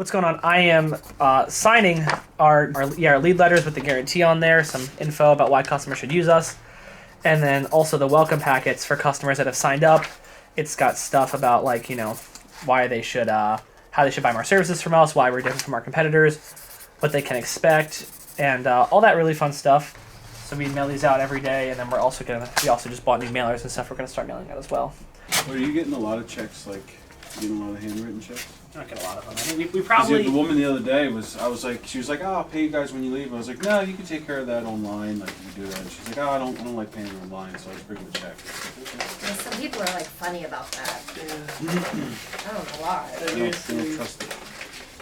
what's going on? I am signing our lead letters with the guarantee on there, some info about why customers should use us, and then also the welcome packets for customers that have signed up. It's got stuff about like, why they should, how they should buy more services from us, why we're different from our competitors, what they can expect, and all that really fun stuff. So we mail these out every day, and then we also just bought new mailers and stuff. We're gonna start mailing out as well. Are you getting a lot of checks, getting a lot of handwritten checks? I'm not getting a lot of them. I mean, we probably... The woman the other day she was like, oh, I'll pay you guys when you leave. I was like, no, you can take care of that online, like you do that. And she's like, oh, I don't like paying online, so I just bring the check. Yeah, some people are funny about that. Yeah. I don't know why. They don't trust it.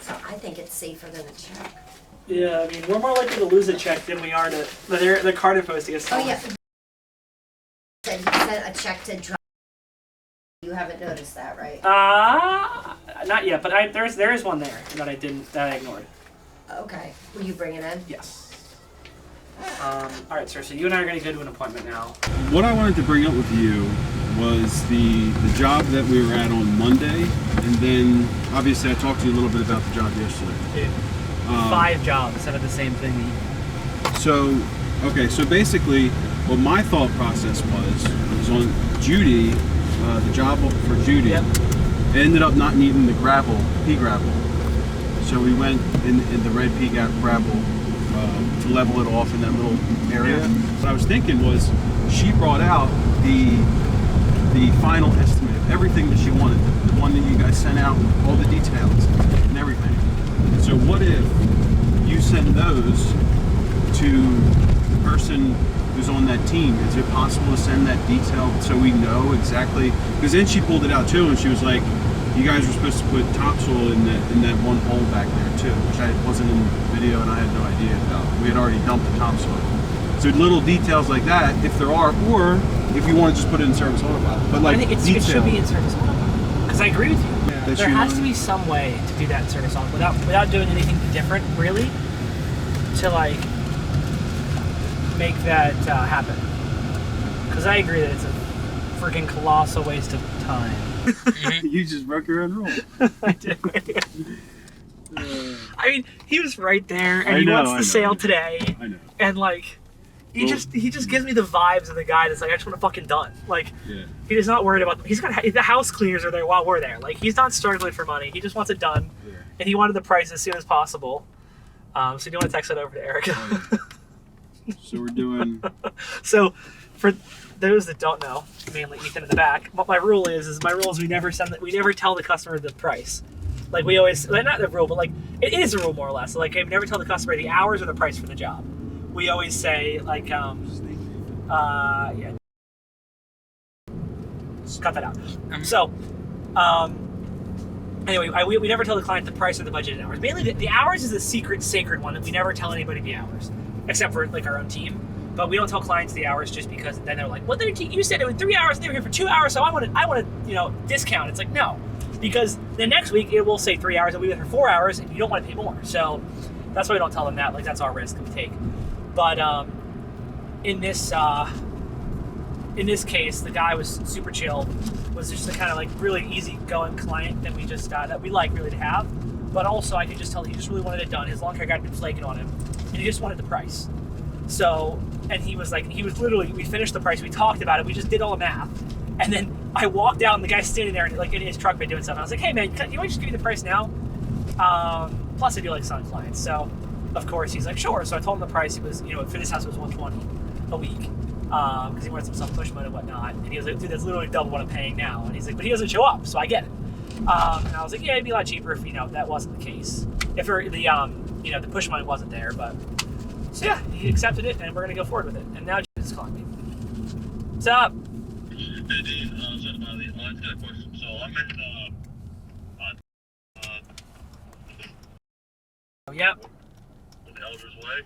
So I think it's safer than a check. Yeah, I mean, we're more likely to lose a check than we are to the card info to get stolen. Oh yeah. Said he sent a check to drive. You haven't noticed that, right? Not yet, but there is one there that I ignored. Okay. Will you bring it in? Yes. All right, sir. So you and I are going to go to an appointment now. What I wanted to bring up with you was the job that we were at on Monday, and then obviously I talked to you a little bit about the job yesterday. 5 jobs instead of the same thing. So basically, what my thought process was on Judy, the job for Judy, it ended up not needing the pea gravel. So we went in the red pea gravel to level it off in that little area. Yeah. What I was thinking was, she brought out the final estimate of everything that she wanted, the one that you guys sent out with all the details and everything. So what if you send those to the person who's on that team? Is it possible to send that detail so we know exactly? Because then she pulled it out too, and she was like, you guys were supposed to put topsoil in that one hole back there too, which wasn't in the video and I had no idea about. We had already dumped the topsoil. So little details like that, if there are, or if you want to just put it in service autopilot. But I think it should be in service autopilot. Because I agree with you. Yeah. There has to be some way to do that in service autopilot without doing anything different, really, to make that happen. Because I agree that it's a freaking colossal waste of time. You just broke your own rule. I did. I mean, he was right there, and he wants the sale today. I know. And he just gives me the vibes of the guy that's like, I just want it fucking done. He is not worried about them. He's got the house cleaners are there while we're there. He's not struggling for money. He just wants it done, and he wanted the price as soon as possible. So do you want to text that over to Eric? So we're doing. So, for those that don't know, mainly Ethan in the back, what my rule is we never tell the customer the price. We always, not the rule, but it is a rule more or less. I never tell the customer the hours or the price for the job. We always say just cut that out. So, anyway, we never tell the client the price or the budgeted hours. Mainly, the hours is a sacred one that we never tell anybody the hours, except for our own team. But we don't tell clients the hours just because then they're like, "Well, you said it was 3 hours, and they were here for 2 hours, so I want to discount." It's no, because the next week it will say 3 hours, and we were here for 4 hours, and you don't want to pay more. So that's why we don't tell them that. That's our risk we take. But in this case, the guy was super chill. Was just the kind of really easygoing client that we just that we really to have. But also, I could just tell he just really wanted it done. His long hair guy had been flaking on him, and he just wanted the price. So, and he was literally, we finished the price, we talked about it, we just did all the math, and then I walked out and the guy's standing there in his truck been doing something. I was like, hey man, can you just give me the price now? Plus I do sign clients, so of course he's like, sure. So I told him the price. It was, for this house it was $120 a week, because he wanted some self-push mode and whatnot, and he was like, dude, that's literally double what I'm paying now. And he's like, but he doesn't show up, so I get it. And I was like, yeah, it'd be a lot cheaper if that wasn't the case, if the push money wasn't there. But so yeah, he accepted it, and we're gonna go forward with it. And now James is calling me. What's up? Hey, Dean. I just got a question. So I'm Yep. the Elders Way.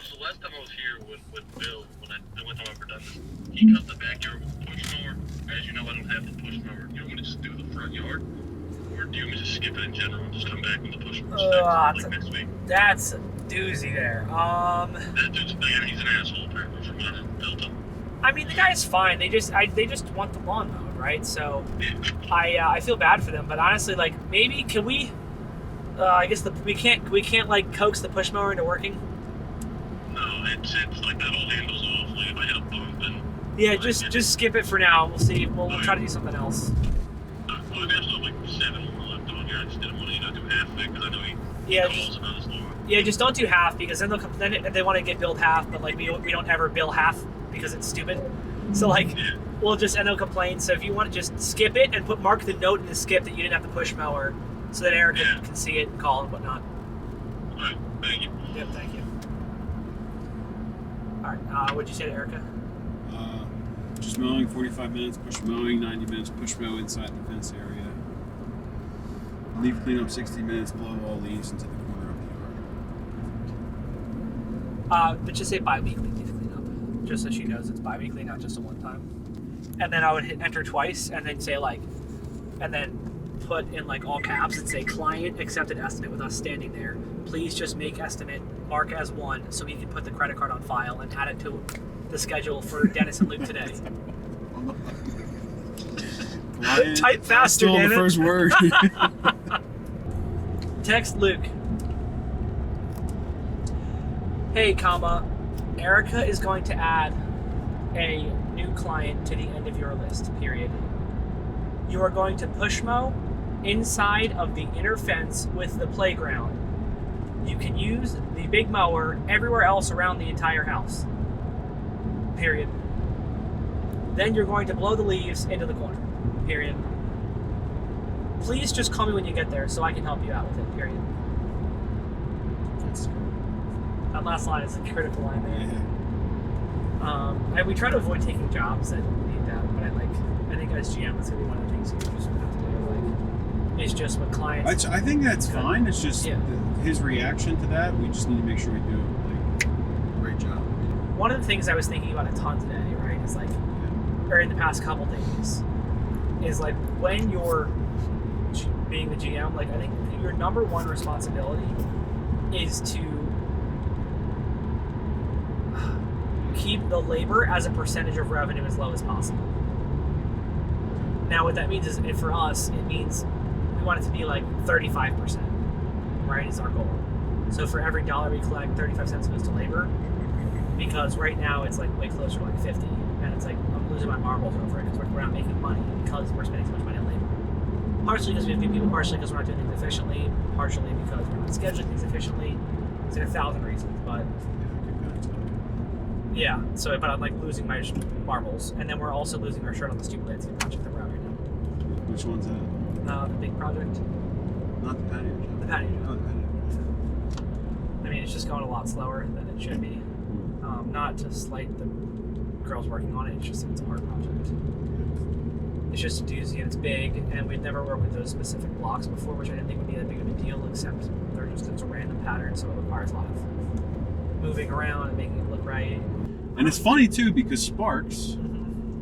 So last time I was here with Bill, when I went to my production, he cut the backyard with a push mower. As you know, I don't have the push mower. Do you want me to just do the front yard? Or do you want me to just skip it in general and just come back with the push mower next week? That's a doozy there. That dude's bad. He's an asshole, apparently, from what I built up. I mean, the guy's fine. They just want the lawn mowed, right? So I feel bad for them, but honestly, maybe can we? I guess we can't like coax the push mower into working. No, it's like that all handles off. Like if I hit a bump and Yeah, just skip it for now. We'll see. We'll try to do something else. well, I still have like 7 more left on here. I just didn't want to do half of it because I know he Yeah, calls about his door. Yeah, just don't do half because then they want to get billed half, but like we don't ever bill half because it's stupid. So like Yeah. we'll just end up complaining. So if you want to just skip it and mark the note in the skip that you didn't have the push mower, so that Erica Yeah. can see it and call and whatnot. All right, thank you. Yep, thank you. All right, what'd you say to Erica? Just mowing 45 minutes, push mowing 90 minutes, push mow inside the fence area. Leaf cleanup 60 minutes, blow all leaves into the corner of the yard. But just say bi-weekly leaf cleanup, just so she knows it's bi-weekly, not just a one time. And then I would hit enter twice, and then say like, and then put in like all caps and say client accepted estimate with us standing there. Please just make estimate mark as 1 so we can put the credit card on file and add it to the schedule for Dennis and Luke today. Client, Type faster, still damn the it. first word. Text Luke. Hey, comma, Erica is going to add a new client to the end of your list, period. You are going to push mow inside of the inner fence with the playground. You can use the big mower everywhere else around the entire house, period. Then you're going to blow the leaves into the corner, period. Please just call me when you get there so I can help you out with it, period. That last line is a critical line there. Yeah. And we try to avoid taking jobs that need that, but I think as GM, that's gonna be one of the things you just have to do. Like, it's just with clients. I think that's fine. It's just Yeah. his reaction to that. We just need to make sure we do like a great job. One of the things I was thinking about a ton today, right, is like, or in the past couple days, is like when you're being the GM, like I think your number one responsibility is to keep the labor as a percentage of revenue as low as possible. Now, what that means is, and for us, it means we want it to be like 35%, right, is our goal. So for every dollar we collect, 35 cents goes to labor, because right now it's like way closer to like 50, and it's like I'm losing my marbles over it because we're not making money because we're spending so much money on labor. Partially because we have good people, partially because we're not doing things efficiently, partially because we're not scheduling things efficiently. There's like 1,000 reasons, but yeah. So, but I'm like losing my marbles, and then we're also losing our shirt on the stupid landscape project that we're at right now. Which one's that? The big project, Not the patio job. the patio job. Oh, the patio job. I mean, it's just going a lot slower than it should be. Not to slight the girls working on it. It's just it's a hard project. It's just a doozy and it's big, and we've never worked with those specific blocks before, which I didn't think would be that big of a deal, except it's a random pattern, so it requires a lot of moving around and making it look right. And it's funny too because Sparks,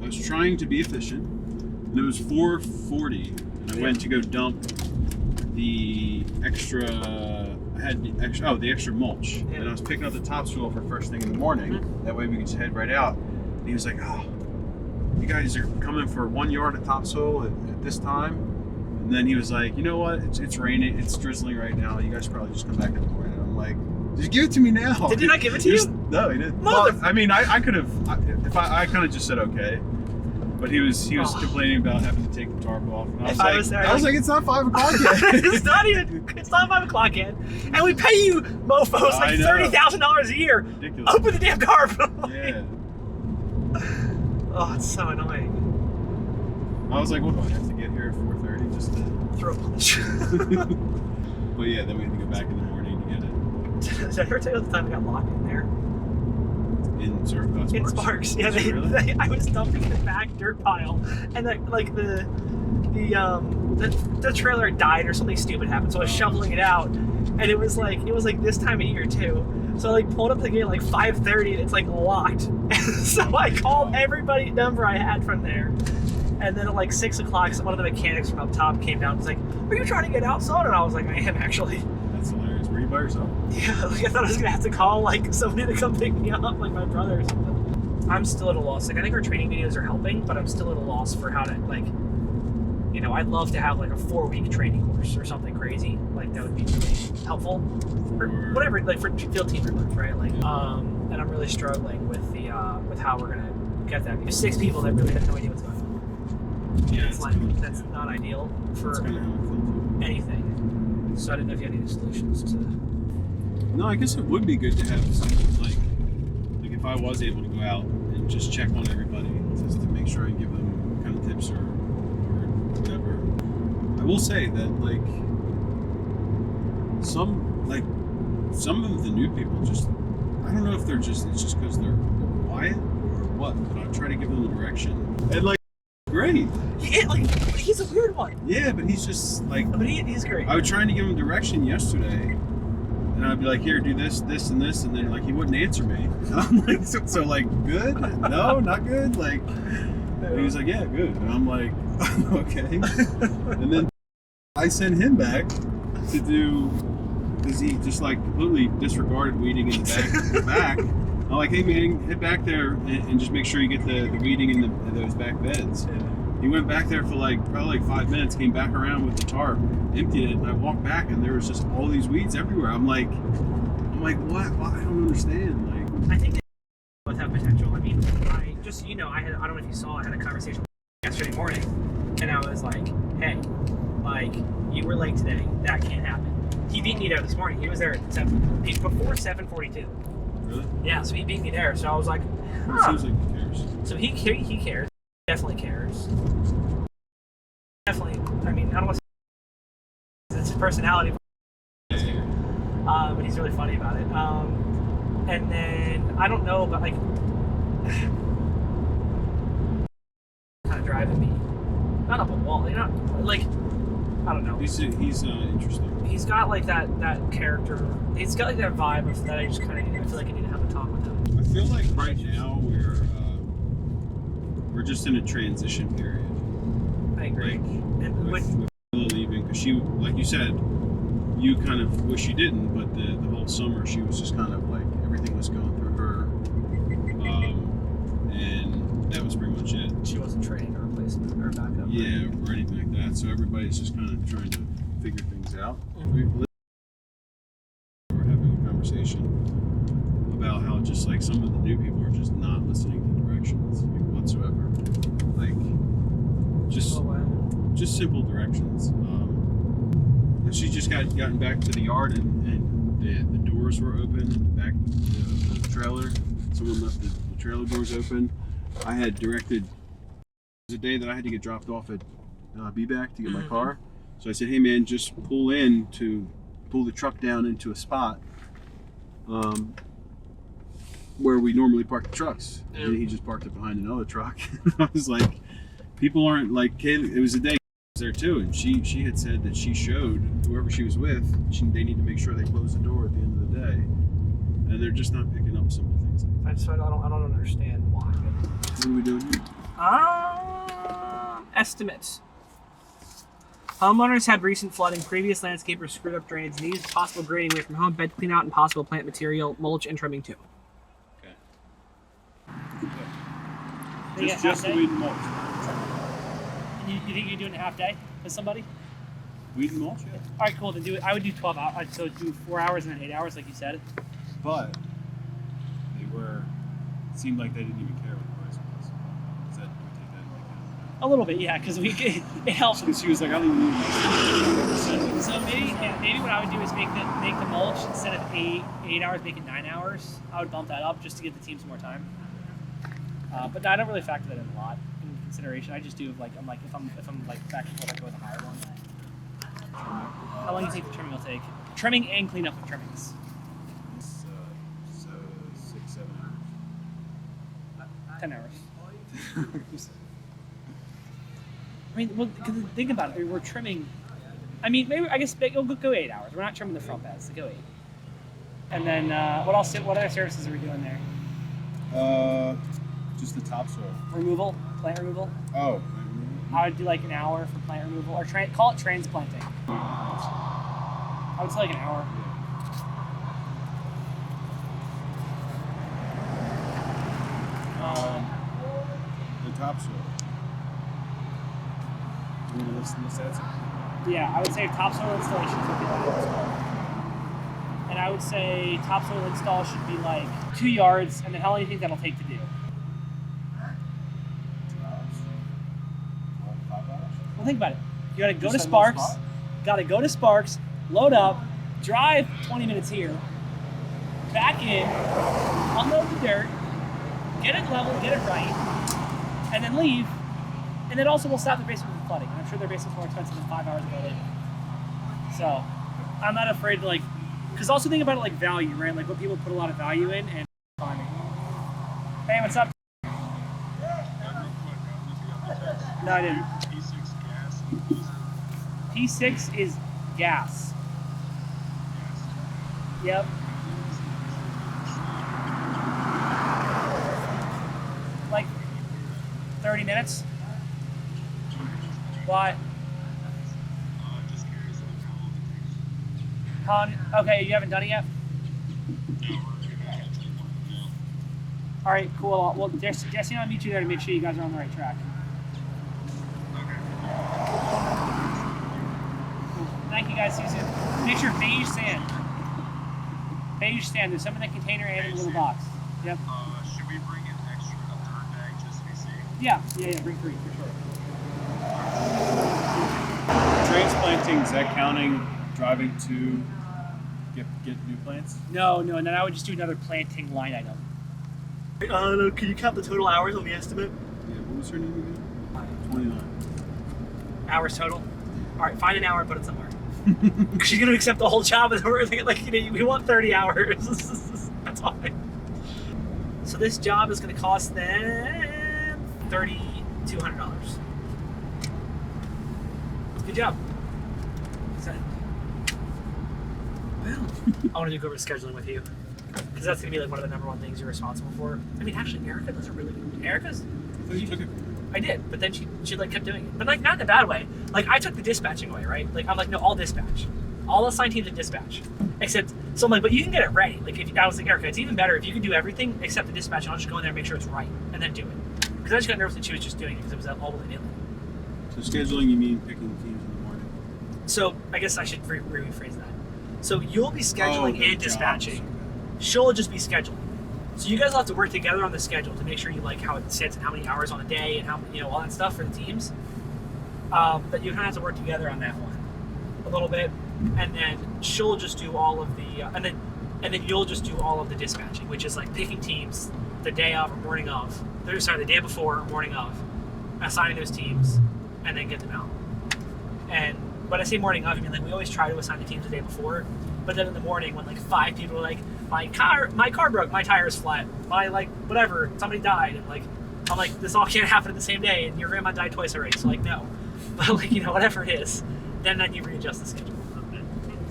I was trying to be efficient, and it was 4:40, and I went to go dump the extra. I had the extra mulch, Yeah. and I was picking up the topsoil for first thing in the morning. That way we could just head right out. And he was like, "Oh, you guys are coming for 1 yard of topsoil at this time." And then he was like, "You know what? It's raining. It's drizzling right now. You guys should probably just come back in the morning." And I'm like, "Just give it to me now." Did he not give it to you? No, he didn't. Mother- Well, I mean, I could have. I kind of just said okay, but he was Oh. complaining about having to take the tarp off. And If I was there, I was like- like, it's not 5 o'clock yet. It's not 5 o'clock yet, and we pay you mofos I like know. $30,000 a year. Ridiculous. Open the damn car. Yeah. Oh, it's so annoying. I was like, what do I have to get here at 4:30 just to? Throw a punch. But yeah, then we had to go back in the morning to get it Did I ever tell you the time I got locked in there? in Sparks. In Sparks, yeah. Really? I was dumping the back dirt pile, and the trailer died or something stupid happened, so I was shoveling it out, and it was like this time of year too. So I like pulled up the gate at like 5:30, and it's like locked. So I called everybody number I had from there, and then at like 6 o'clock, one of the mechanics from up top came down and was like, "Are you trying to get out, son?" And I was like, "I am actually." That's hilarious. Were you by yourself? Yeah, like I thought I was gonna have to call like somebody to come pick me up, like my brother or something. I'm still at a loss. Like I think our training videos are helping, but I'm still at a loss for how to like You know, I'd love to have like a 4-week training course or something crazy. Like that would be really helpful. Or whatever, like for field team members, right? Like, and I'm really struggling with the with how we're gonna get that. Because 6 people that really have no idea what's going on. Yeah, It's like that's not ideal for That's kind of how I feel too. anything. So I didn't know if you had any solutions to. No, I guess it would be good to have something like if I was able to go out and just check on everybody, just to make sure I give them kind of tips or whatever. I will say that some of the new people just, I don't know if it's just because they're quiet or what, but I try to give them the direction. And great. Yeah, like he's a weird one. Yeah, but he's just But he's great. I was trying to give him direction yesterday, and I'd be like, "Here, do this, this, and this," and then he wouldn't answer me. And I'm like, "So good? No, not good." And he was like, "Yeah, good," and I'm like, "Okay." And then I sent him back to do because he just completely disregarded weeding in the back. I'm like, "Hey man, head back there and just make sure you get the weeding in those back beds." He went back there for probably 5 minutes, came back around with the tarp, emptied it, and I walked back and there was just all these weeds everywhere. I'm like, what? Why? I don't understand. I think they both have potential. I mean, I don't know if you saw, I had a conversation yesterday morning, and I was like, hey, you were late today. That can't happen. He beat me there this morning. He was there at 7. He's before 7:42. Really? Yeah, so he beat me there. So I was like, It seems like he cares. So he cares. Definitely cares. Definitely. I mean, I don't want to say it's his personality, but he's really funny about it. And then I don't know, but kind of driving me not up a wall. I don't know. He's interesting. He's got that character. He's got that vibe of that. I just kind of I feel like I need to have a talk with him. I feel like right now we're just in a transition period. I agree. And With Bella leaving, because she, like you said, you kind of wish you didn't, but the whole summer she was just kind of everything was going through her, and that was pretty much it. she wasn't training a replacement or backup. Yeah, or anything like that. So everybody's just kind of trying to figure things out. Mhm. We're having a conversation about how just some of the new people are just not listening to directions whatsoever. Oh, wow. Just simple directions. And she just gotten back to the yard and the doors were open in the back of the trailer. Someone left the trailer doors open. I had directed. It was a day that I had to get dropped off at BBAC to get my car. So I said, "Hey man, just pull the truck down into a spot where we normally park the trucks." Yeah. And he just parked it behind another truck. I was like, people aren't Kaylee. It was a day there too, and she had said that she showed whoever she was with, they need to make sure they close the door at the end of the day, and they're just not picking up simple things. I don't understand why. What are we doing here? Estimates. Homeowners had recent flooding. Previous landscapers screwed up drainage needs. Possible grading away from home. Bed clean out and possible plant material, mulch, and trimming too. Okay. Just the weed and mulch. You think you're doing a half day with somebody? Weed and mulch, yeah. All right, cool. Then do it. I would do 12 hours. So do 4 hours and then 8 hours, like you said. But it seemed like they didn't even care what the price was. Is that, do we take that into account? A little bit, yeah, because it helps. Because she was like, I don't even need mulch. So maybe what I would do is make the mulch instead of 8 hours, make it 9 hours. I would bump that up just to give the teams more time. But no, I don't really factor that in a lot in consideration. I just do if I'm back and forth, I go with a higher one. How long do you think the trimming will take? Trimming and cleanup of trimmings. It's, 6-7 hours. 10 hours. I mean, well, think about it. We're trimming. I mean, maybe I guess we'll go 8 hours. We're not trimming the front beds. So go 8. And then what else? What other services are we doing there? Just the topsoil. Removal, plant removal. Oh. I would do like an hour for plant removal, or call it transplanting. I would say like an hour. The topsoil. List that. Yeah, I would say topsoil installations would be like this. And I would say topsoil install should be like 2 yards, and then how long do you think that'll take to do? Well, think about it. You gotta go to Sparks, load up, drive 20 minutes here, back in, unload the dirt, get it level, get it right, and then leave. And then also we'll stop their basement from flooding. I'm sure their basement's more expensive than 5 hours ago later. So I'm not afraid to like, because also think about it like value, right? Like what people put a lot of value in and farming. Hey, what's up? No, I didn't. P6 is gas. Yep. Like 30 minutes? Why? Okay, you haven't done it yet? Alright, cool. Well, Jesse and I'll meet you there to make sure you guys are on the right track. Cool. Thank you guys, see you soon. Make sure beige sand. Beige sand, there's some in the container and in the little box. Yep. Should we bring an extra dirt bag just to be safe? Yeah, bring 3 for sure. Transplanting, is that counting driving to get new plants? No, and then I would just do another planting line item. Can you count the total hours on the estimate? Yeah, what was her name again? 29. Hours total? Alright, find an hour and put it somewhere. She's gonna accept the whole job and we're like, we want 30 hours. That's fine. So this job is gonna cost them $3,200. Good job. Well, I want to go over scheduling with you because that's gonna be like one of the number one things you're responsible for. I mean, actually, Erica does a really good. Erica's. You took it. I did, but then she like kept doing it, but like not in a bad way. Like I took the dispatching away, right? Like I'm like, no, all dispatch, all assigned teams to dispatch, except so I'm like, but you can get it ready. Like if I was like, Erica, it's even better if you can do everything except the dispatch, and I'll just go in there and make sure it's right, and then do it. Because I just got nervous that she was just doing it because it was all willy-nilly. So scheduling, you mean picking teams in the morning? So I guess I should rephrase that. So you'll be scheduling the and dispatching. jobs. She'll just be scheduling. So you guys will have to work together on the schedule to make sure you like how it sits and how many hours on a day and how all that stuff for the teams. But you kind of have to work together on that one a little bit, and then she'll just do all of the and then you'll just do all of the dispatching, which is like picking teams the day of or morning of. The day before or morning of, assigning those teams, and then get them out. And when I say morning of, I mean like we always try to assign the teams the day before, but then in the morning when like 5 people are like, my car broke, my tire's flat, my like whatever, somebody died, and like I'm like, this all can't happen in the same day, and your grandma died twice already, so like no. But like whatever it is, then you readjust the schedule. Okay.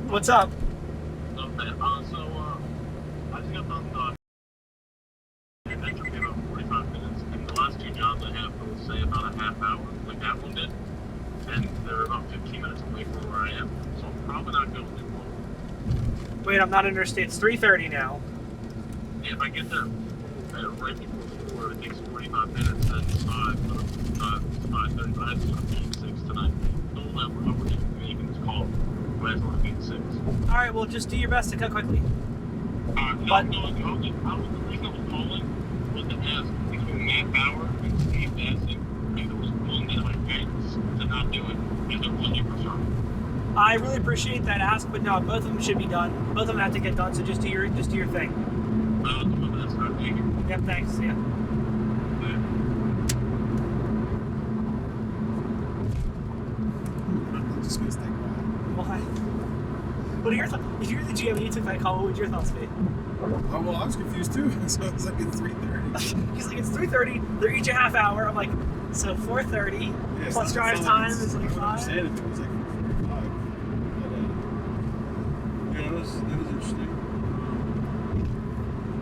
What's up? Okay. So I just got done. That took me about 45 minutes, and the last 2 jobs I have will say about a half hour, like that one did, and they're about 15 minutes away from where I am, so I'm probably not going too long. Wait, I'm not understanding. It's 3:30 now. If I get there right before 4, it takes 45 minutes, then 5:30, but I have to go to P6 tonight. Don't let we're making this call. Might as well be 6. All right, well just do your best to cut quickly. The reason I was calling was to ask between Matt Bauer and Steve Bassett if there was one that my parents to not do it. Is there one you prefer? I really appreciate that ask, but no, both of them should be done. Both of them have to get done, so just do your thing. I'll do my best. All right, thank you. Yep, thanks. Yeah. I'm just gonna stay quiet. Why? What are your thoughts? If you were the GM and you took that call, what would your thoughts be? Oh, well, I was confused too. So it's like it's 3:30. He's like, it's 3:30. They're each a half hour. I'm like, so 4:30 Yeah, plus drive time is like I would 5. understand if it was like 4:45. But it was interesting.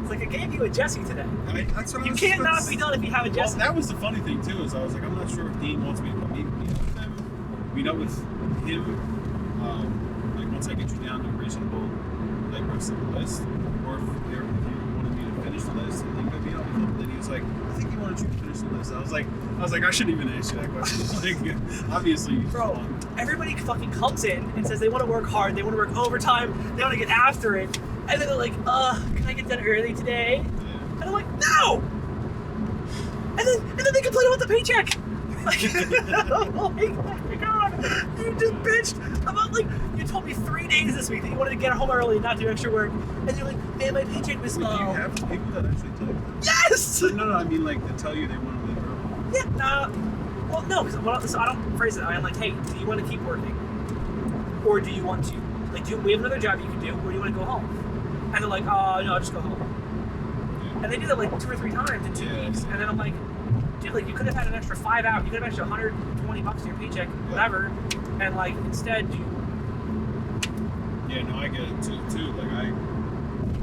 It's like I gave you a Jesse today. That's what You can't not be done if you have a Well, Jesse. that was the funny thing too. Is I was like, I'm not sure if Dean wants me to meet with them. Meet up with him. Like once I get you down to a reasonable like rest of the list, or if you wanted me to finish the list and then go meet up with him. Then he was like, like, I think he wanted you to finish the list. I was like, I shouldn't even ask you that question. Like, obviously, Bro, everybody fucking comes in and says they want to work hard, they want to work overtime, they want to get after it, and then they're like, can I get done early today? And I'm like, no! And then they complain about the paycheck. Like, oh my god, you just bitched about, like, you told me 3 days this week that you wanted to get home early and not do extra work, and you're like, man, my paycheck was Wait, low. do you have people that actually tell you that? Yes! No, I mean like to tell you they want to leave early. Yeah, well, no, because so I don't phrase it. I'm like, hey, do you want to keep working? Or do you want to? Like, we have another job you can do, or do you want to go home? And they're like, no, I'll just go home. And they do that like 2 or 3 times in 2 weeks. And then I'm like, dude, like, you could have had an extra 5 hours. You could have extra $120 in your paycheck, whatever. And, like, instead, you... Yeah, no, I get it too.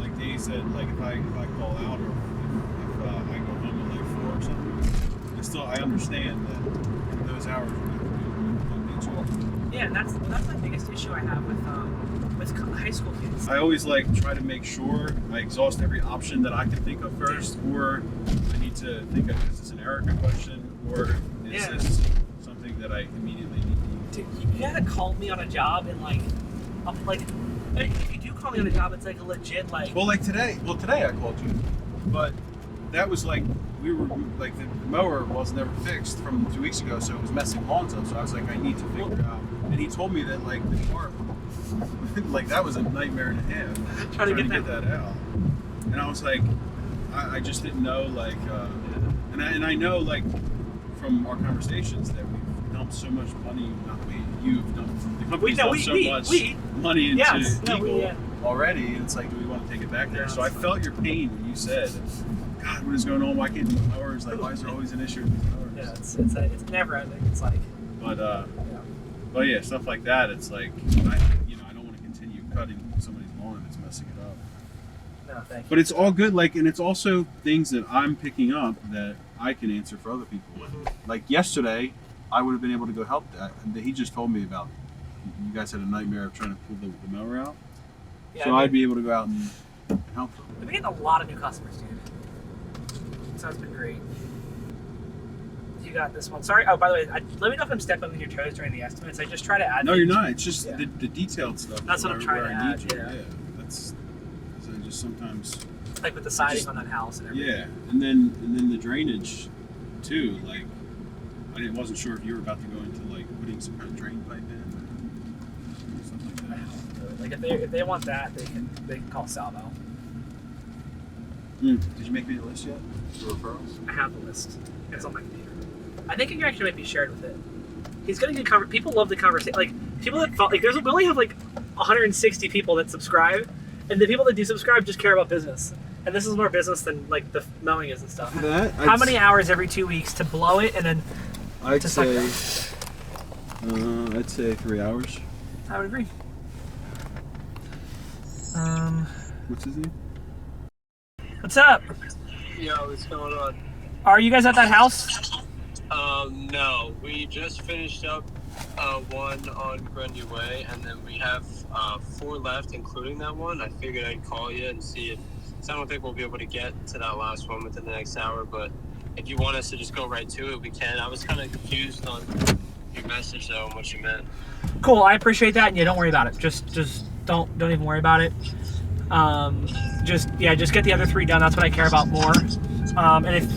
Like Dave said, like if I call out or if I go home at like 4 or something, I understand that those hours are going to be paycheck. Yeah, and that's my biggest issue I have with high school kids. I always like try to make sure I exhaust every option that I can think of first, or I need to think of, is this an Erica question, or is this something that I immediately need to do? Dude, you gotta call me on a job and like if you do call me on a job, it's like a legit like. Well, like today I called you, but that was like we were like the mower was never fixed from 2 weeks ago, so it was messing lawns up. So I was like, I need to figure out. And he told me that like the tarp, like that was a nightmare and a half trying to get that out. And I was like, I just didn't know like, and I know like from our conversations that we've dumped so much money. Not we, you've dumped the company's dumped so much money into Eagle already. It's like, do we want to take it back there? So I felt your pain when you said, God, what is going on? Why can't these mowers? Like, why is there always an issue with these mowers? Yeah, it's never ending. It's like, but yeah, stuff like that. It's like, I don't want to continue cutting somebody's lawn. It's messing it up. no, thank you. But it's all good. Like, and it's also things that I'm picking up that I can answer for other people with. Like yesterday, I would have been able to go help that. And he just told me about. You guys had a nightmare of trying to pull the mower out. Yeah, So I'd be able to go out and help them. We've been getting a lot of new customers, dude. So it's been great. You got this one. Sorry. Oh, by the way, let me know if I'm stepping on your toes during the estimates. I just try to add. No, things. you're not. It's just the detailed stuff. That's what I'm trying to where I add. need you. Yeah. That's I just sometimes. Like with the siding on that house and everything. Yeah, and then the drainage, too. Like, I wasn't sure if you were about to go into like putting some kind of drain pipe in, or something like that. Like if they want that, they can call Salvo. Did you make me a list yet? For referrals? I have the list. It's on my computer. I think it actually might be shared with it. He's gonna get people love the conversation. Like people that we only have like 160 people that subscribe, and the people that do subscribe just care about business. And this is more business than like the mowing is and stuff. How many hours every 2 weeks to blow it and then? I'd say 3 hours. I would agree. What's his name? What's up? Yo, what's going on? Are you guys at that house? No, we just finished up one on Grundy Way, and then we have 4 left, including that one. I figured I'd call you and see if. So I don't think we'll be able to get to that last one within the next hour, but if you want us to just go right to it, we can. I was kind of confused on your message though and what you meant. Cool, I appreciate that. Yeah, don't worry about it. Just don't even worry about it. Just get the other 3 done. That's what I care about more. And if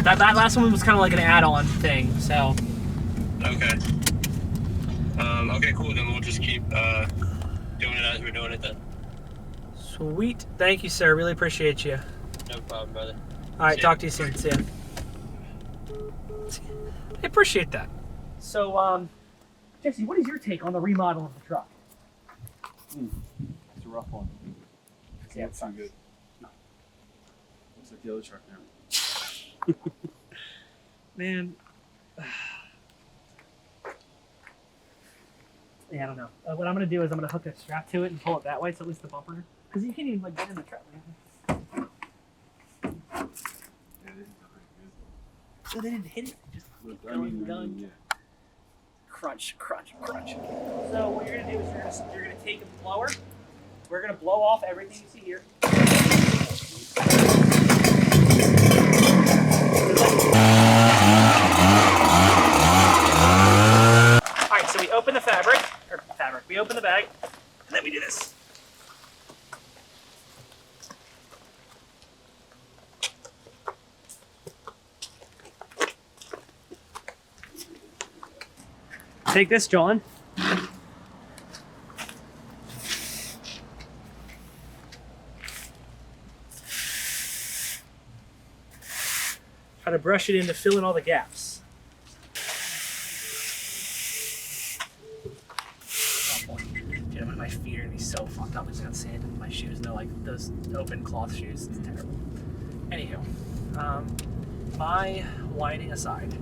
that last one was kind of like an add-on thing. So. Okay. Okay, cool. Then we'll just keep doing it as we're doing it then. Sweet. Thank you, sir. Really appreciate you. No problem, brother. All right, See ya. talk to you soon. See ya. I appreciate that. So, Jesse, what is your take on the remodel of the truck? It's a rough one. Yeah, It's not good. No. Looks like the other truck now. Man. Yeah, I don't know. What I'm going to do is I'm going to hook a strap to it and pull it that way, so at least the bumper. Because you can't even like get in the truck, man. So they didn't hit it. They just keep going. Yeah. Crunch, crunch, crunch. So what you're gonna do is you're gonna take a blower. We're gonna blow off everything you see here. bag, and then we do this. Take this, John. Try to brush it in to fill in all the gaps. Dude, my feet are gonna be so fucked up. I just got sand in my shoes. No, like those open cloth shoes. It's terrible. Anywho, my whining aside.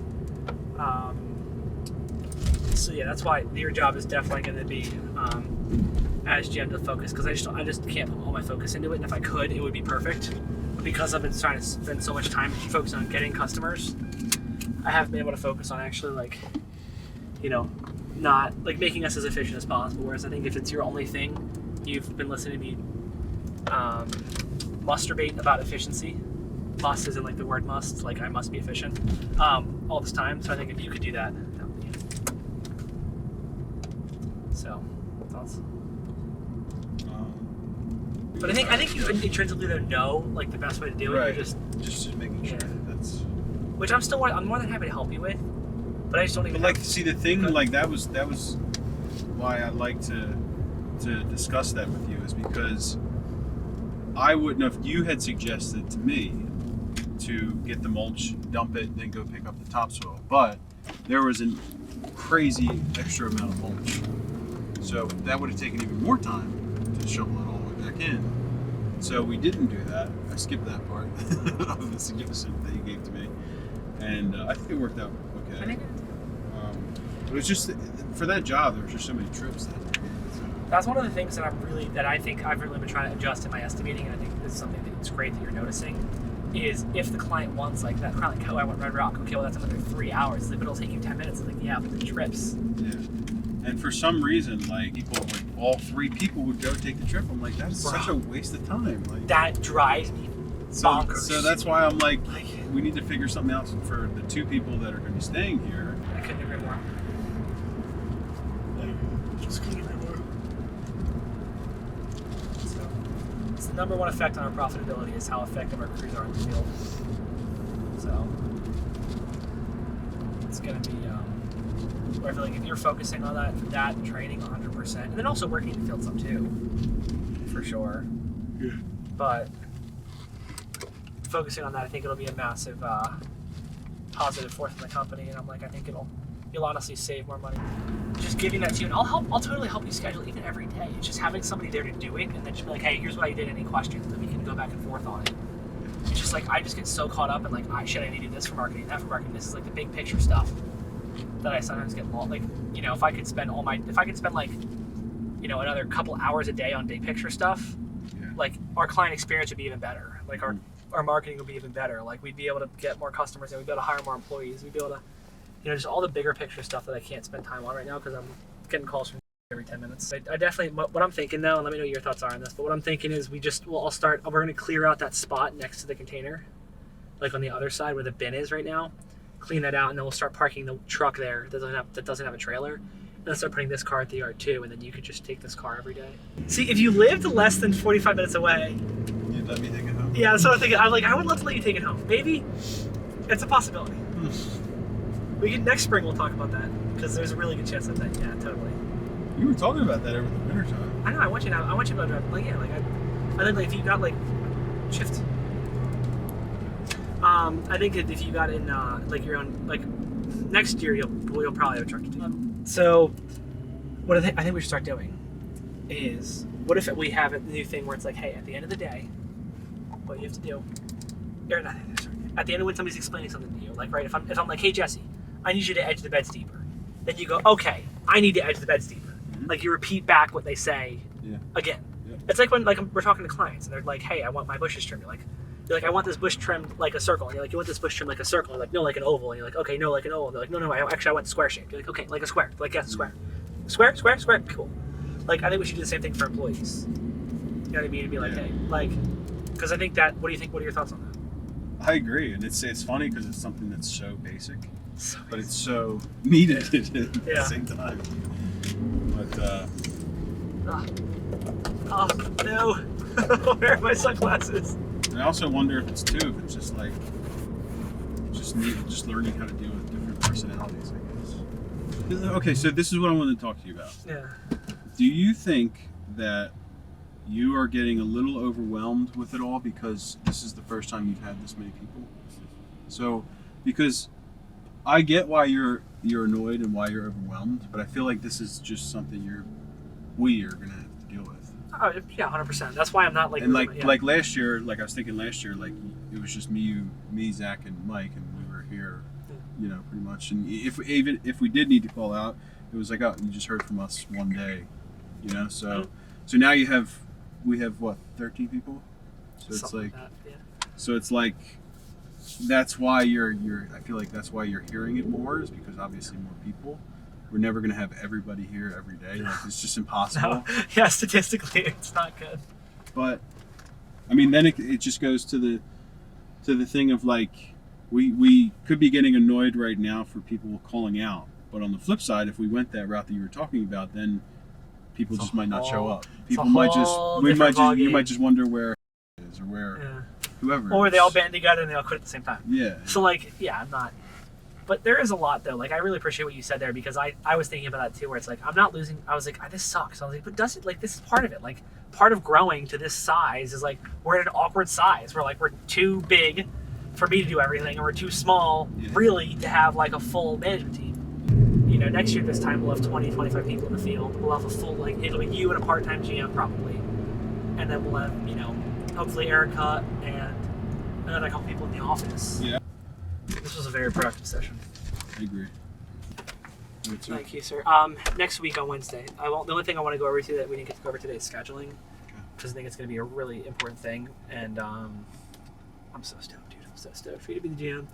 So yeah, that's why your job is definitely going to be as GM to focus, because I just can't put all my focus into it. And if I could, it would be perfect. But because I've been trying to spend so much time focusing on getting customers, I haven't been able to focus on actually, like, you know, not like making us as efficient as possible. Whereas I think if it's your only thing, you've been listening to me masturbate about efficiency. Must is in like the word must, like I must be efficient all this time. So I think if you could do that. So, thoughts? But I think you intrinsically though know like the best way to do it. Right. You're just making sure that's. Which I'm more than happy to help you with, but I just don't even. But like, see, the thing like that was why I like to discuss that with you, is because I wouldn't have. You had suggested to me to get the mulch, dump it, then go pick up the topsoil, but there was a crazy extra amount of mulch. So that would have taken even more time to shovel it all the way back in. So we didn't do that. I skipped that part of the suggestion that you gave to me. And I think it worked out okay. I think But it was just, for that job, there was just so many trips that that's one of the things that I think I've really been trying to adjust in my estimating, and I think this is something that's great that you're noticing, is if the client wants like that, kind of like, oh, I want Red Rock, okay, well that's another 3 hours, but it'll take you 10 minutes. It's like, yeah, but the trips. Yeah. And for some reason, like people, like all 3 people would go take the trip. I'm like, that's such a waste of time. Like That drives me bonkers. So that's why I'm like, we need to figure something out for the 2 people that are going to be staying here. I couldn't agree more. Just couldn't agree more. So, it's the number one effect on our profitability is how effective our crews are in the field. So, it's going to be, where I feel like if you're focusing on that training 100%, and then also working in the field some too, for sure. Yeah. But focusing on that, I think it'll be a massive positive force in the company, and I'm like, I think you'll honestly save more money. Just giving that to you, and I'll totally help you schedule even every day. It's just having somebody there to do it, and then just be like, hey, here's what I did, any questions, and then we can go back and forth on it. It's just like, I just get so caught up in like, I need to do this for marketing, that for marketing. This is like the big picture stuff that I sometimes get lost. Like, you know, if I could spend like, you know, another couple hours a day on big picture stuff, like our client experience would be even better. Like our marketing would be even better. Like we'd be able to get more customers, and we'd be able to hire more employees. We'd be able to, you know, just all the bigger picture stuff that I can't spend time on right now because I'm getting calls from every 10 minutes. I definitely, what I'm thinking though, and let me know what your thoughts are on this, but what I'm thinking is we're going to clear out that spot next to the container, like on the other side where the bin is right now, clean that out, and then we'll start parking the truck there that doesn't have a trailer, and then start putting this car at the yard too, and then you could just take this car every day. See, if you lived less than 45 minutes away, You'd let me take it home? yeah, so I'm thinking, I would love to let you take it home. Maybe it's a possibility. Next spring we'll talk about that, because there's a really good chance of that. Yeah, totally. You were talking about that over the winter time. I know. I want you to go drive. Like, yeah, like I think like if you got like shift. I think that if you got in like your own, like next year you'll probably have a truck to do. So what I think we should start doing is, what if we have a new thing where it's like, hey, at the end of the day, what you have to do, or not, sorry, at the end of when somebody's explaining something to you, like, right, if I'm like, hey Jesse, I need you to edge the beds deeper, then you go, okay, I need to edge the beds deeper. Like you repeat back what they say again. Yeah. It's like when we're talking to clients and they're like, hey, I want my bushes trimmed. You're like, I want this bush trimmed like a circle. And you're like, you want this bush trimmed like a circle? You're like, no, like an oval. And you're like, okay, no, like an oval. And they're like, no, I want square shape. You're like, okay, like a square. They're like, yes, square. Square, cool. Like, I think we should do the same thing for employees. You know what I mean? And be like, hey, like, because I think that, what do you think? What are your thoughts on that? I agree, and it's funny because it's something that's so basic, but it's so needed at the same time. But Oh no! Where are my sunglasses? I also wonder if it's just like just learning how to deal with different personalities, I guess. Okay, so this is what I wanted to talk to you about. Yeah. Do you think that you are getting a little overwhelmed with it all because this is the first time you've had this many people? So, because I get why you're annoyed and why you're overwhelmed, but I feel like this is just something we are gonna have to deal with. Oh, yeah, 100%. That's why I'm not like. And like yeah. like last year, like I was thinking last year, like it was just me, Zach, and Mike, and we were here, you know, pretty much. And if we did need to call out, it was like, oh, you just heard from us one day, you know. So so now we have what, 13 people? So it's Something like, that, yeah. so it's like that's why I feel like that's why you're hearing it more, is because obviously more people. We're never gonna have everybody here every day. Like, it's just impossible. No, yeah, statistically, it's not good. But I mean, then it just goes to the thing of like we could be getting annoyed right now for people calling out, but on the flip side, if we went that route that you were talking about, then people just might not show up. People might just you might just wonder where it is, or where whoever. Or is. they all band together and they all quit at the same time. Yeah. So like, yeah, I'm not. But there is a lot though. Like, I really appreciate what you said there, because I was thinking about that too, where it's like, I'm not losing. I was like, this sucks. I was like, but does it, like, this is part of it. Like, part of growing to this size is like, we're at an awkward size. We're like, we're too big for me to do everything, and we're too small really to have like a full management team. You know, next year this time we'll have 20, 25 people in the field. We'll have a full, like, it'll be you and a part-time GM probably. And then we'll have, you know, hopefully Erica and another couple people in the office. Yeah. This was a very productive session. I agree. Thank you, sir. Next week on Wednesday, the only thing I want to go over to that we didn't get to go over today is scheduling, because I think it's going to be a really important thing. And I'm so stoked, dude. I'm so stoked for you to be the GM.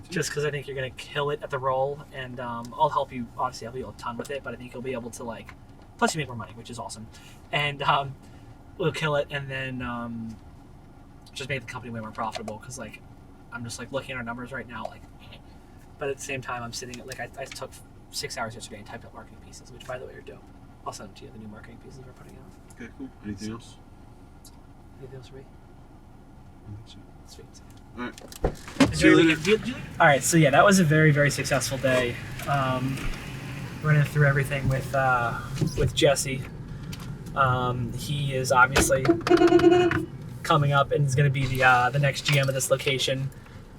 Just because I think you're going to kill it at the role, and I'll help you. Obviously, I'll help you a ton with it, but I think you'll be able to, like, plus you make more money, which is awesome, and we'll kill it, and then just make the company way more profitable. Because, like, I'm just like looking at our numbers right now, like, but at the same time, I'm sitting at, like, I took 6 hours yesterday and typed up marketing pieces, which, by the way, are dope. I'll send them to you, the new marketing pieces we're putting out. Okay, cool. Anything else? Anything else for me? I think so. Sweet. All right. See you later. All right, so yeah, that was a very, very successful day. Running through everything with Jesse. He is obviously coming up and is going to be the next GM of this location,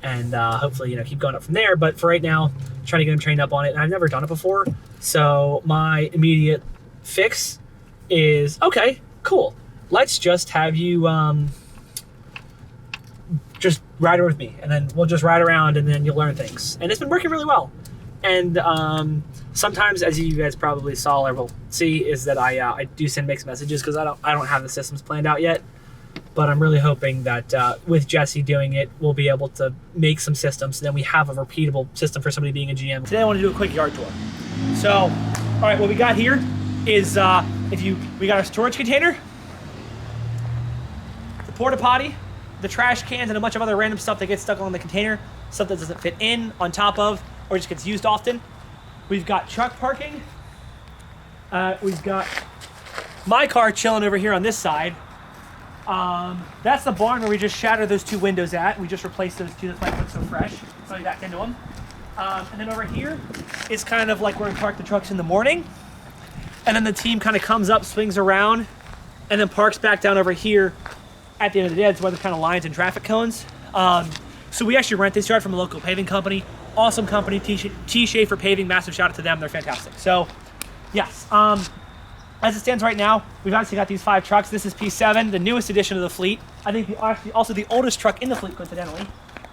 and hopefully, you know, keep going up from there. But for right now, trying to get him trained up on it, and I've never done it before, so my immediate fix is, okay, cool. Let's just have you just ride with me, and then we'll just ride around, and then you'll learn things. And it's been working really well. And sometimes, as you guys probably saw or will see, is that I do send mixed messages, because I don't have the systems planned out yet. But I'm really hoping that with Jesse doing it, we'll be able to make some systems, so then we have a repeatable system for somebody being a GM. Today I want to do a quick yard tour. So, all right, what we got here is we got our storage container, the porta potty, the trash cans, and a bunch of other random stuff that gets stuck on the container, stuff that doesn't fit in, on top of, or just gets used often. We've got truck parking. We've got my car chilling over here on this side. That's the barn where we just shattered those 2 windows at. We just replaced those 2. That's why it looks so fresh. So we backed into them. And then over here is kind of like where we park the trucks in the morning. And then the team kind of comes up, swings around, and then parks back down over here at the end of the day. That's why there's kind of lines and traffic cones. So we actually rent this yard from a local paving company. Awesome company, T. Schaefer Paving. Massive shout out to them. They're fantastic. So, yes. As it stands right now, we've obviously got these 5 trucks. This is P7, the newest addition to the fleet. I think actually also the oldest truck in the fleet, coincidentally.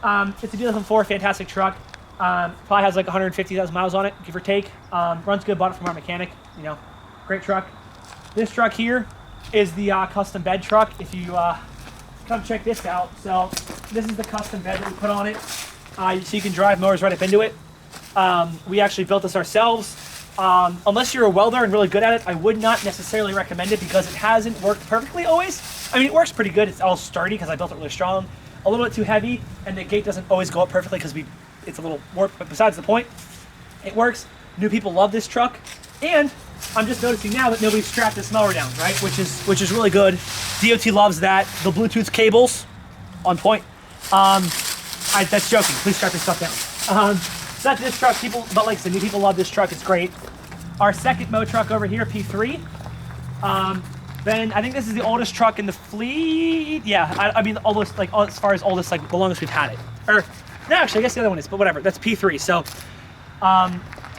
It's a 2004, fantastic truck. Probably has like 150,000 miles on it, give or take. Runs good, bought it from our mechanic. You know, great truck. This truck here is the custom bed truck. If you come check this out. So this is the custom bed that we put on it. So you can drive mowers right up into it. We actually built this ourselves. Unless you're a welder and really good at it, I would not necessarily recommend it, because it hasn't worked perfectly always. I mean, it works pretty good. It's all sturdy because I built it really strong. A little bit too heavy, and the gate doesn't always go up perfectly because it's a little warped, but besides the point, it works. New people love this truck, and I'm just noticing now that nobody's strapped this mower down, right? Which is really good. DOT loves that. The Bluetooth cables, on point. That's joking. Please strap your stuff down. So that's this truck. But like I said, new people love this truck. It's great. Our second Mow truck over here, P3. Ben, I think this is the oldest truck in the fleet. Yeah, I mean almost like as far as oldest, like the longest we've had it. Or no, actually, I guess the other one is, but whatever. That's P3. So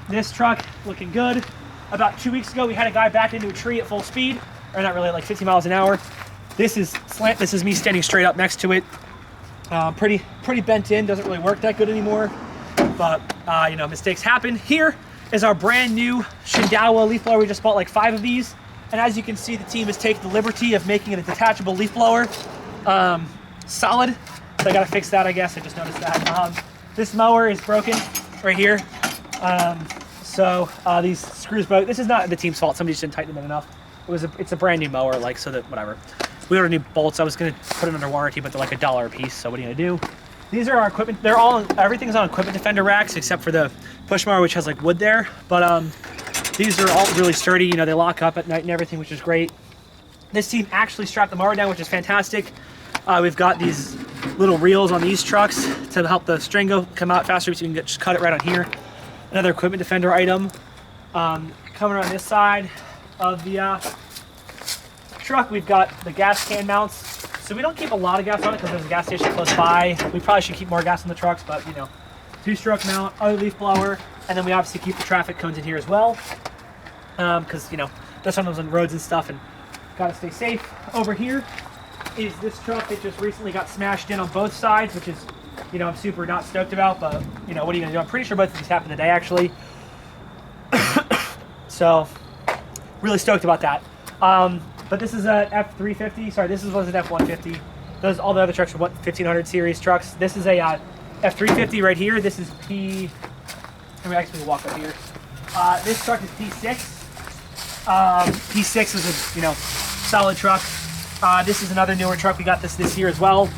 this truck looking good. About 2 weeks ago, we had a guy back into a tree at full speed, or not really, like 50 miles an hour. This is slant. This is me standing straight up next to it. Pretty bent in. Doesn't really work that good anymore. But you know, mistakes happen. Here is our brand new Shindawa leaf blower. We just bought like 5 of these, and as you can see, the team has taken the liberty of making it a detachable leaf blower. Solid. So I gotta fix that, I guess. I just noticed that. This mower is broken right here. So these screws broke. This is not the team's fault. Somebody just didn't tighten them in enough. It's a brand new mower, like, so that whatever. We ordered new bolts. I was gonna put it under warranty, but they're like $1 a piece. So what are you gonna do? These are our equipment. Everything's on equipment defender racks except for the push mower, which has like wood there. But these are all really sturdy. You know, they lock up at night and everything, which is great. This team actually strapped the mower down, which is fantastic. We've got these little reels on these trucks to help the string come out faster, so you can just cut it right on here. Another equipment defender item. Coming around this side of the truck, we've got the gas can mounts. So we don't keep a lot of gas on it because there's a gas station close by. We probably should keep more gas on the trucks, but you know, 2-stroke mount, other leaf blower, and then we obviously keep the traffic cones in here as well, because you know, there's sometimes on roads and stuff, and gotta stay safe. Over here is this truck that just recently got smashed in on both sides, which is, you know, I'm super not stoked about, but you know, what are you gonna do? I'm pretty sure both of these happened today, actually. So, really stoked about that. But this is a F350. Sorry, this was an F150. All the other trucks are 1500 series trucks. This is a F350 right here. This is P. Let me actually walk up here. This truck is P6. P6 is a solid truck. This is another newer truck. We got this year as well.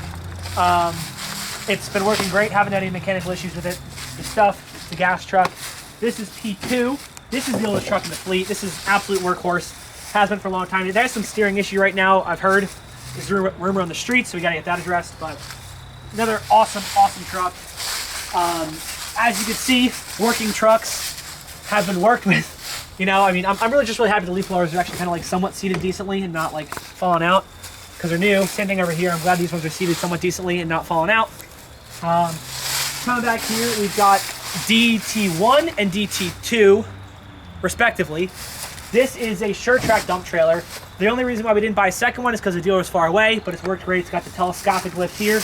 It's been working great. Haven't had any mechanical issues with it. The stuff, the gas truck. This is P2. This is the oldest truck in the fleet. This is absolute workhorse. Has been for a long time. There's some steering issue right now, I've heard. There's rumor on the street, so we gotta get that addressed. But another awesome truck. As you can see, working trucks have been worked with. You know, I mean, I'm really happy the leaf blowers are actually kind of like somewhat seated decently and not like falling out because they're new. Same thing over here. I'm glad these ones are seated somewhat decently and not falling out. Coming back here, we've got DT1 and DT2, respectively. This is a SureTrack dump trailer. The only reason why we didn't buy a second one is because the dealer was far away, but it's worked great. It's got the telescopic lift here.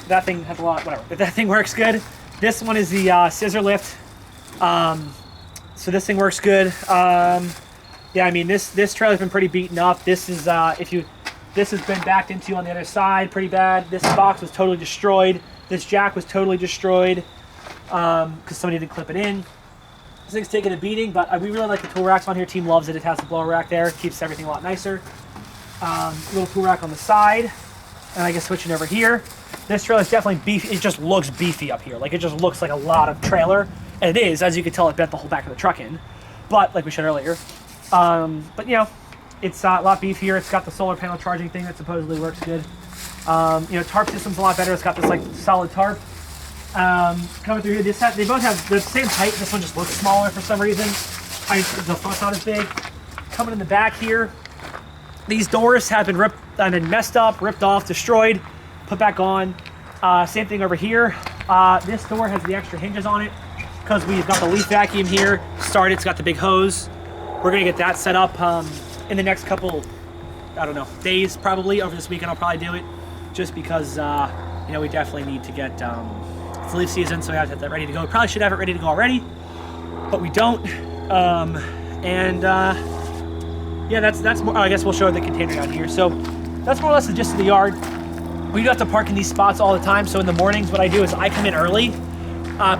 That thing has a lot, whatever. But that thing works good. This one is the scissor lift. So this thing works good. Yeah, I mean, this trailer's been pretty beaten up. This is, this has been backed into on the other side pretty bad. This box was totally destroyed. This jack was totally destroyed because somebody didn't clip it in. This thing's taking a beating, but we really like the tool racks on here. Team loves it. It has the blower rack there. It keeps everything a lot nicer. Little tool rack on the side. And I guess switching over here. This trailer is definitely beefy. It just looks beefy up here. Like, it just looks like a lot of trailer. And it is. As you can tell, it bent the whole back of the truck in. But, like we showed earlier. But, you know, it's a lot beefier. It's got the solar panel charging thing that supposedly works good. You know, tarp system's a lot better. It's got this, like, solid tarp. Coming through here, they both have the same height. This one just looks smaller for some reason. The front's not as big. Coming in the back here, these doors have been messed up, ripped off, destroyed, put back on. Same thing over here. This door has the extra hinges on it because we've got the leaf vacuum here started. It's got the big hose. We're gonna get that set up in the next couple, I don't know, days probably. Over this weekend I'll probably do it just because you know, we definitely need to get it's leaf season, so we have to have that ready to go. We probably should have it ready to go already, but we don't. Yeah, that's more. I guess we'll show the container down here. So that's more or less the gist of the yard. We do have to park in these spots all the time. So in the mornings, what I do is I come in early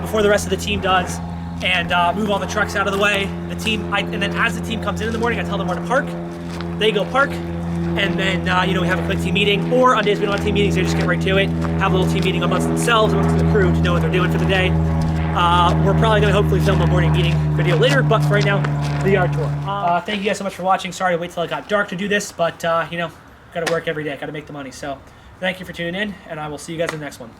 before the rest of the team does, and move all the trucks out of the way. And then as the team comes in the morning, I tell them where to park. They go park. And then, you know, we have a quick team meeting, or on days we don't have team meetings, they just get right to it, have a little team meeting amongst themselves, amongst the crew, to know what they're doing for the day. We're probably going to hopefully film a morning meeting video later, but for right now, the yard tour. Thank you guys so much for watching. Sorry to wait till it got dark to do this, but you know, got to work every day, got to make the money. So thank you for tuning in, and I will see you guys in the next one.